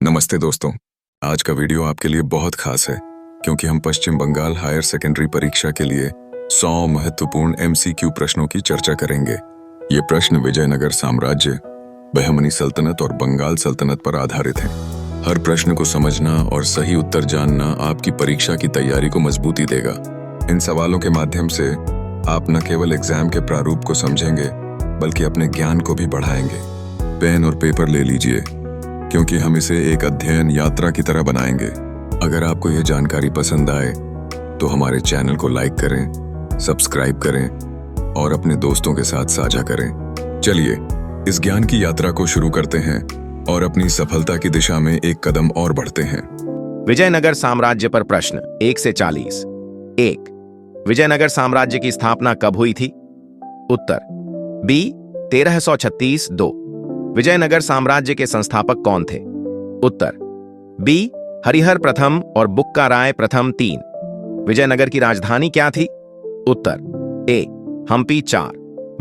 नमस्ते दोस्तों, आज का वीडियो आपके लिए बहुत खास है क्योंकि हम पश्चिम बंगाल हायर सेकेंडरी परीक्षा के लिए 100 महत्वपूर्ण MCQ प्रश्नों की चर्चा करेंगे। ये प्रश्न विजयनगर साम्राज्य, बहमनी सल्तनत और बंगाल सल्तनत पर आधारित हैं। हर प्रश्न को समझना और सही उत्तर जानना आपकी परीक्षा की तैयारी को मजबूती देगा। इन सवालों के माध्यम से आप न केवल एग्जाम के प्रारूप को समझेंगे बल्कि अपने ज्ञान को भी बढ़ाएंगे। पेन और पेपर ले लीजिए क्योंकि हम इसे एक अध्ययन यात्रा की तरह बनाएंगे। अगर आपको यह जानकारी पसंद आए तो हमारे चैनल को लाइक करें, सब्सक्राइब करें और अपने दोस्तों के साथ साझा करें। चलिए इस ज्ञान की यात्रा को शुरू करते हैं और अपनी सफलता की दिशा में एक कदम और बढ़ते हैं। विजयनगर साम्राज्य पर प्रश्न 1 से 40। 1. विजयनगर साम्राज्य की स्थापना कब हुई थी? उत्तर बी 1336। 2. विजयनगर साम्राज्य के संस्थापक कौन थे? उत्तर बी हरिहर प्रथम और बुक्का राय प्रथम। 3. विजयनगर की राजधानी क्या थी? उत्तर ए हम्पी। 4.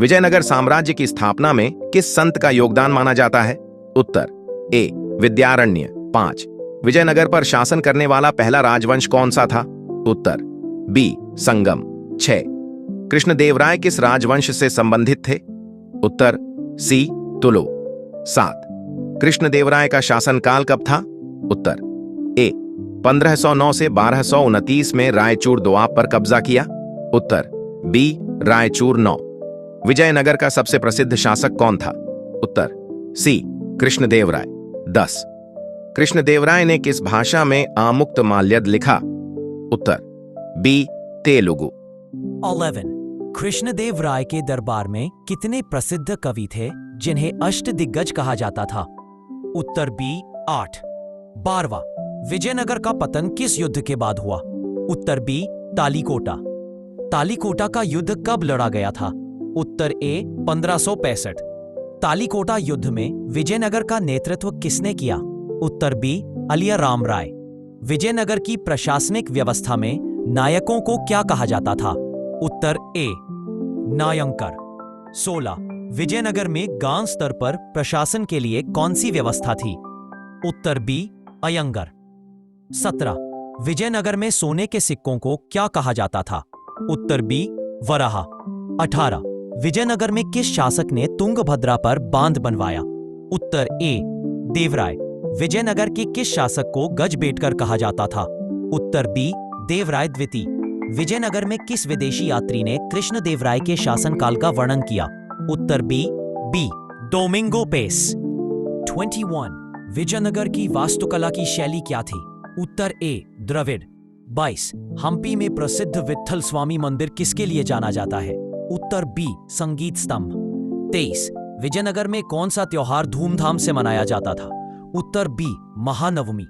विजयनगर साम्राज्य की स्थापना में किस संत का योगदान माना जाता है? उत्तर ए विद्यारण्य। 5. विजयनगर पर शासन करने वाला पहला राजवंश कौन सा था? उत्तर बी संगम। 6. कृष्णदेवराय किस राजवंश से संबंधित थे? उत्तर सी तुलु। 7. कृष्णदेवराय का शासनकाल कब था? उत्तर ए 1509 से 1229 में रायचूर दोआब पर कब्जा किया। उत्तर बी रायचूर 9. विजयनगर का सबसे प्रसिद्ध शासक कौन था? उत्तर सी कृष्णदेवराय। 10. कृष्णदेवराय ने किस भाषा में आमुक्त माल्यद लिखा? उत्तर बी तेलुगु। 11. कृष्णदेव राय के दरबार में कितने प्रसिद्ध कवि थे जिन्हें अष्टदिग्गज कहा जाता था? उत्तर बी 8. 12. विजयनगर का पतन किस युद्ध के बाद हुआ? उत्तर बी तालीकोटा। तालीकोटा का युद्ध कब लड़ा गया था? उत्तर ए 1565। तालीकोटा युद्ध में विजयनगर का नेतृत्व किसने किया? उत्तर बी अलिया राम राय। विजयनगर की प्रशासनिक व्यवस्था में नायकों को क्या कहा जाता था? उत्तर ए नायंकर। 16. विजयनगर में गांव स्तर पर प्रशासन के लिए कौन सी व्यवस्था थी? उत्तर बी अयंगर। 17. विजयनगर में सोने के सिक्कों को क्या कहा जाता था? उत्तर बी वराहा। 18. विजयनगर में किस शासक ने तुंगभद्रा पर बांध बनवाया? उत्तर ए देवराय। विजयनगर के किस शासक को गजबेटकर कहा जाता था? उत्तर बी देवराय द्वितीय। विजयनगर में किस विदेशी यात्री ने कृष्णदेवराय के शासनकाल का वर्णन किया? उत्तर बी डोमिंगो पेस। 21. विजयनगर की वास्तुकला की शैली क्या थी? उत्तर ए द्रविड़। 22. हम्पी में प्रसिद्ध विट्ठल स्वामी मंदिर किसके लिए जाना जाता है? उत्तर बी संगीत स्तंभ। 23. विजयनगर में कौन सा त्योहार धूमधाम से मनाया जाता था? उत्तर बी महानवमी।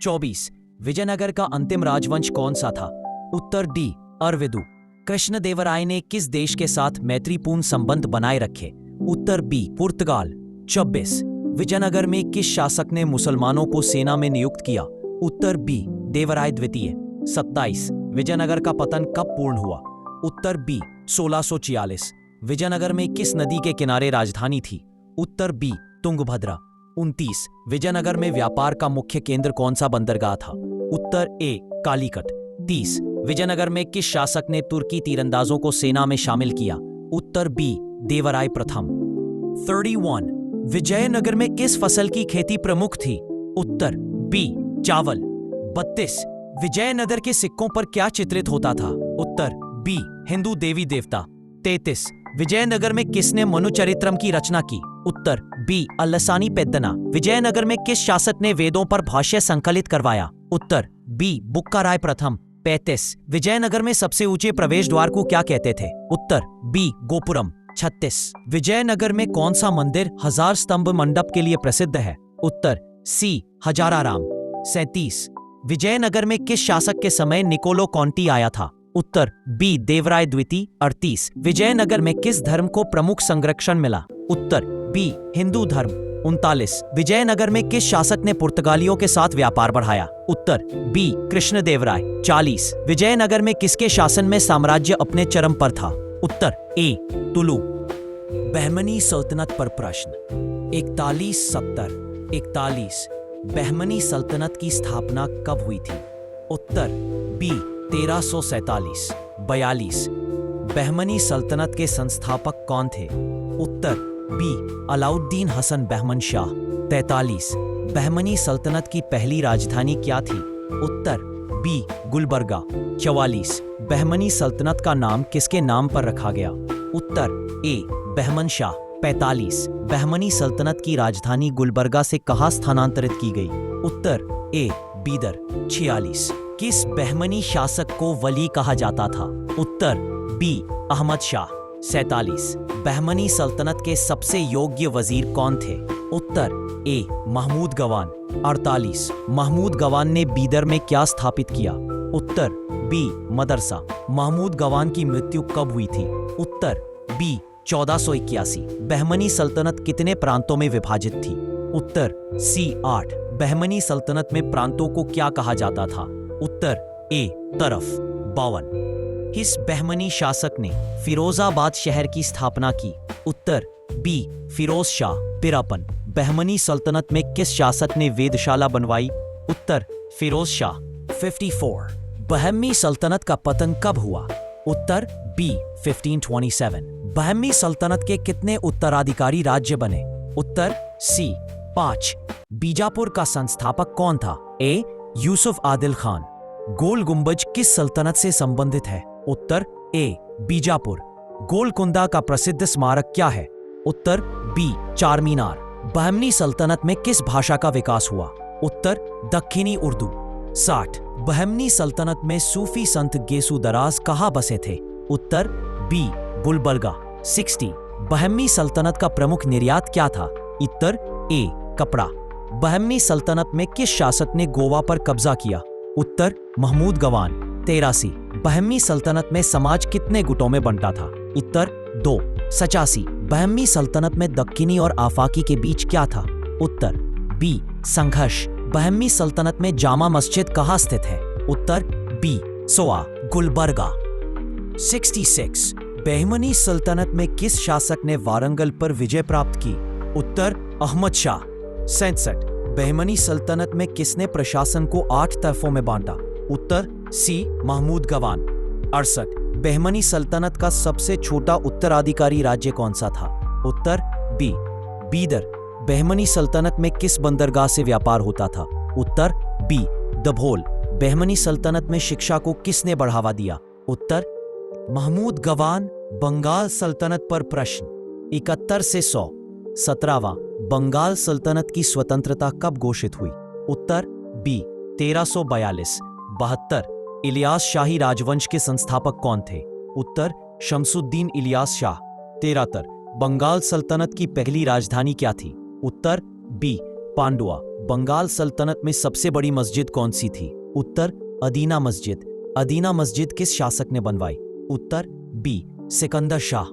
24. विजयनगर का अंतिम राजवंश कौन सा था? उत्तर डी अरविदु। कृष्णदेवराय ने किस देश के साथ मैत्रीपूर्ण संबंध बनाए रखे? उत्तर बी पुर्तगाल। 24. विजयनगर में किस शासक ने मुसलमानों को सेना में नियुक्त किया? उत्तर बी देवराय द्वितीय। 27. विजयनगर का पतन कब पूर्ण हुआ? उत्तर बी 1646। विजयनगर में किस नदी के किनारे राजधानी थी? उत्तर बी तुंगभद्रा। 29. विजयनगर में व्यापार का मुख्य केंद्र कौन सा बंदरगाह था? उत्तर ए कालीकट। 30. विजयनगर में किस शासक ने तुर्की तीरंदाजों को सेना में शामिल किया? उत्तर बी देवराय प्रथम। 31. विजयनगर में किस फसल की खेती प्रमुख थी? उत्तर बी चावल। 32. विजयनगर के सिक्कों पर क्या चित्रित होता था? उत्तर बी हिंदू देवी देवता। 33. विजयनगर में किसने मनुचरित्रम की रचना की? उत्तर बी अल्लसानी पेद्दना। विजयनगर में किस शासक ने वेदों पर भाष्य संकलित करवाया? उत्तर बी बुक्का राय प्रथम। 35. विजयनगर में सबसे ऊंचे प्रवेश द्वार को क्या कहते थे? उत्तर बी गोपुरम। 36. विजयनगर में कौन सा मंदिर 1000 स्तंभ मंडप के लिए प्रसिद्ध है? उत्तर सी हजाराराम। 37. विजयनगर में किस शासक के समय निकोलो कॉन्टी आया था? उत्तर बी देवराय द्वितीय। 38. विजयनगर में किस धर्म को प्रमुख संरक्षण मिला? उत्तर बी हिंदू धर्म। 39. विजयनगर में किस शासक ने पुर्तगालियों के साथ व्यापार बढ़ाया? उत्तर बी कृष्णदेवराय। 40. विजयनगर में किसके शासन में साम्राज्य अपने चरम पर था? उत्तर ए तुलु। बहमनी सल्तनत पर प्रश्न 41-70। 41. बहमनी सल्तनत की स्थापना कब हुई थी? उत्तर बी 1347 42। बहमनी सल्तनत के संस्थापक कौन थे? उत्तर बी अलाउद्दीन हसन बहमन शाह 43। बहमनी सल्तनत की पहली राजधानी क्या थी? उत्तर बी गुलबर्गा 44। बहमनी सल्तनत का नाम किसके नाम पर रखा गया? उत्तर ए बहमन शाह 45। बहमनी सल्तनत की राजधानी गुलबर्गा से कहाँ स्थानांतरित की गई? उत्तर ए बीदर 46। किस बहमनी शासक को वली कहा जाता था? उत्तर बी अहमद शाह 47। बहमनी सल्तनत के सबसे योग्य वजीर कौन थे? उत्तर ए महमूद गवान 48। महमूद गवान ने बीदर में क्या स्थापित किया? उत्तर बी मदरसा। महमूद गवान की मृत्यु कब हुई थी? उत्तर बी 1481। बहमनी सल्तनत कितने प्रांतों में विभाजित थी? उत्तर सी 8। बहमनी सल्तनत में प्रांतों को क्या कहा जाता था? उत्तर ए तरफ 52। किस बहमनी शासक ने फिरोजाबाद शहर की स्थापना की? उत्तर बी फिरोज शाह 53। बहमनी सल्तनत में किस शासक ने वेधशाला बनवाई? उत्तर फिरोज शाह 54। बहमनी सल्तनत का पतन कब हुआ? उत्तर बी 1527। बहमनी सल्तनत के कितने उत्तराधिकारी राज्य बने? उत्तर सी 5। बीजापुर का संस्थापक कौन था? ए यूसुफ आदिल खान। गोल गुंबज किस सल्तनत से संबंधित है? उत्तर ए बीजापुर। गोलकुंडा का प्रसिद्ध स्मारक क्या है? उत्तर बी चार मीनार। बहमनी सल्तनत में किस भाषा का विकास हुआ? उत्तर दक्षिणी उर्दू 60। बहमनी सल्तनत में सूफी संत गेसु दराज कहाँ बसे थे? उत्तर बी गुलबर्गा 60। बहमनी सल्तनत का प्रमुख निर्यात क्या था? उत्तर ए कपड़ा। बहमनी सल्तनत में किस शासक ने गोवा पर कब्जा किया? उत्तर महमूद गवान 83। बहमनी सल्तनत में समाज कितने गुटों में बंटा था? उत्तर 2 87। बहमनी सल्तनत में दक्किनी और आफाकी के बीच क्या था? उत्तर बी संघर्ष। बहमनी सल्तनत में जामा मस्जिद कहाँ स्थित है? उत्तर बी सोआ गुलबर्गा 66। बहमनी सल्तनत में किस शासक ने वारंगल पर विजय प्राप्त की? उत्तर अहमद शाह 67। बहमनी सल्तनत में किसने प्रशासन को 8 तरफों में बांटा? उत्तर सी महमूद गवान 68। बहमनी सल्तनत का सबसे छोटा उत्तराधिकारी राज्य कौन सा था? उत्तर बी बीदर। बहमनी सल्तनत में किस बंदरगाह से व्यापार होता था? उत्तर बी दभोल। बहमनी सल्तनत में शिक्षा को किसने बढ़ावा दिया? उत्तर महमूद गवान। बंगाल सल्तनत पर प्रश्न 71 से 100। 17वां बंगाल सल्तनत की स्वतंत्रता कब घोषित हुई? उत्तर बी 1342। 72 इलियास शाही राजवंश के संस्थापक कौन थे? उत्तर शमसुद्दीन इलियास शाह 73। बंगाल सल्तनत की पहली राजधानी क्या थी? उत्तर बी पांडुआ। बंगाल सल्तनत में सबसे बड़ी मस्जिद कौन सी थी? उत्तर अदीना मस्जिद। अदीना मस्जिद किस शासक ने बनवाई? उत्तर बी सिकंदर शाह।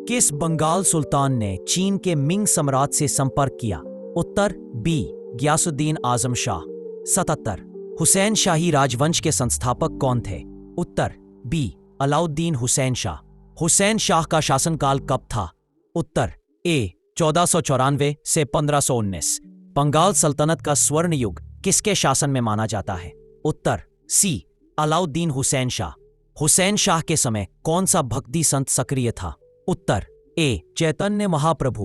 किस बंगाल सुल्तान ने चीन के मिंग सम्राट से संपर्क किया? उत्तर बी गियासुद्दीन आजम शाह 77। हुसैन शाही राजवंश के संस्थापक कौन थे? उत्तर बी अलाउद्दीन हुसैन शाह। हुसैन शाह का शासनकाल कब था? उत्तर ए 1494 से 1519। बंगाल सल्तनत का स्वर्ण युग किसके शासन में माना जाता है? उत्तर सी अलाउद्दीन हुसैन शाह। हुसैन शाह के समय कौन सा भक्ति संत सक्रिय था? उत्तर ए चैतन्य महाप्रभु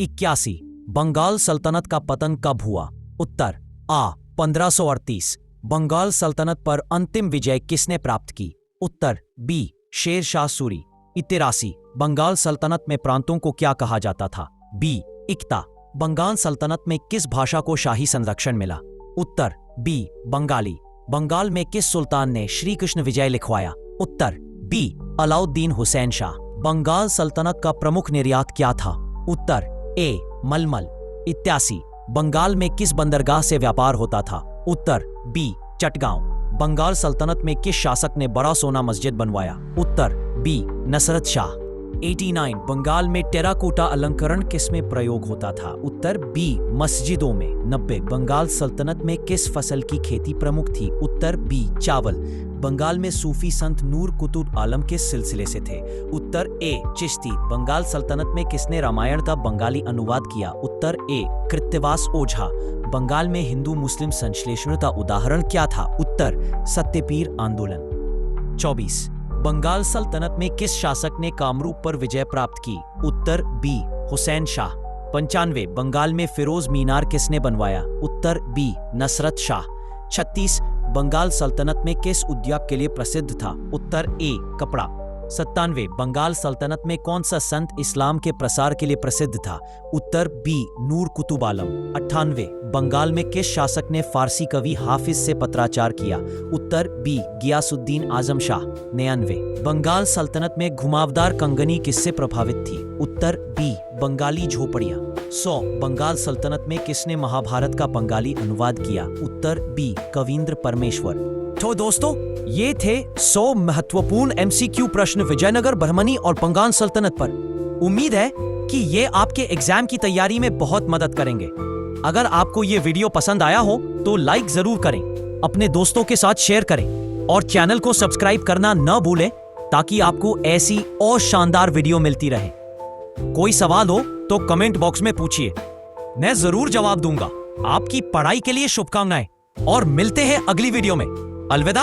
81। बंगाल सल्तनत का पतन कब हुआ? उत्तर आ 1538। बंगाल सल्तनत पर अंतिम विजय किसने प्राप्त की? उत्तर बी शेर शाह सूरी 83। बंगाल सल्तनत में प्रांतों को क्या कहा जाता था? बी इक्ता। बंगाल सल्तनत में किस भाषा को शाही संरक्षण मिला? उत्तर बी बंगाली। बंगाल में किस सुल्तान ने श्री कृष्ण विजय लिखवाया? उत्तर बी अलाउद्दीन हुसैन शाह। बंगाल सल्तनत का प्रमुख निर्यात क्या था? उत्तर ए मलमल 81। बंगाल में किस बंदरगाह से व्यापार होता था? उत्तर बी चटगांव। बंगाल सल्तनत में किस शासक ने बड़ा सोना मस्जिद बनवाया? उत्तर बी नसरत शाह 89। बंगाल में टेराकोटा अलंकरण किस में प्रयोग होता था? उत्तर बी मस्जिदों में 90। बंगाल सल्तनत में किस फसल की खेती प्रमुख थी? उत्तर बी चावल। बंगाल में सूफी संत नूर कुतुब आलम किस सिलसिले से थे? उत्तर ए चिश्ती। बंगाल सल्तनत में किसने रामायण का बंगाली अनुवाद किया? उत्तर ए कृत्यवास ओझा। बंगाल में हिंदू मुस्लिम संश्लेषण का उदाहरण क्या था? उत्तर सत्यपीर आंदोलन। 24 बंगाल सल्तनत में किस शासक ने कामरूप पर विजय प्राप्त की? उत्तर बी हुसैन शाह। 95 बंगाल में फिरोज मीनार किसने बनवाया? उत्तर बी नसरत शाह। 36 बंगाल सल्तनत में किस उद्योग के लिए प्रसिद्ध था? उत्तर ए कपड़ा। 97 बंगाल सल्तनत में कौन सा संत इस्लाम के प्रसार के लिए प्रसिद्ध था? उत्तर बी नूर कुतुब आलम। 98 बंगाल में किस शासक ने फारसी कवि हाफिज से पत्राचार किया? उत्तर बी गियासुद्दीन आजम शाह। 99 बंगाल सल्तनत में घुमावदार कंगनी किससे प्रभावित थी? उत्तर बी बंगाली झोपड़ियां। 100 बंगाल सल्तनत में किसने महाभारत का बंगाली अनुवाद किया? उत्तर बी कवींद्र परमेश्वर। तो दोस्तों, ये थे 100 महत्वपूर्ण एमसीक्यू प्रश्न विजयनगर, बहमनी और बंगाल सल्तनत पर। उम्मीद है कि ये आपके एग्जाम की तैयारी में बहुत मदद करेंगे। अगर आपको ये वीडियो पसंद आया हो तो लाइक जरूर करें, अपने दोस्तों के साथ शेयर करें और चैनल को सब्सक्राइब करना न भूलें ताकि आपको ऐसी और शानदार वीडियो मिलती रहे। कोई सवाल हो तो कमेंट बॉक्स में पूछिए, मैं जरूर जवाब दूंगा। आपकी पढ़ाई के लिए शुभकामनाएं और मिलते हैं अगली वीडियो में। अलविदा।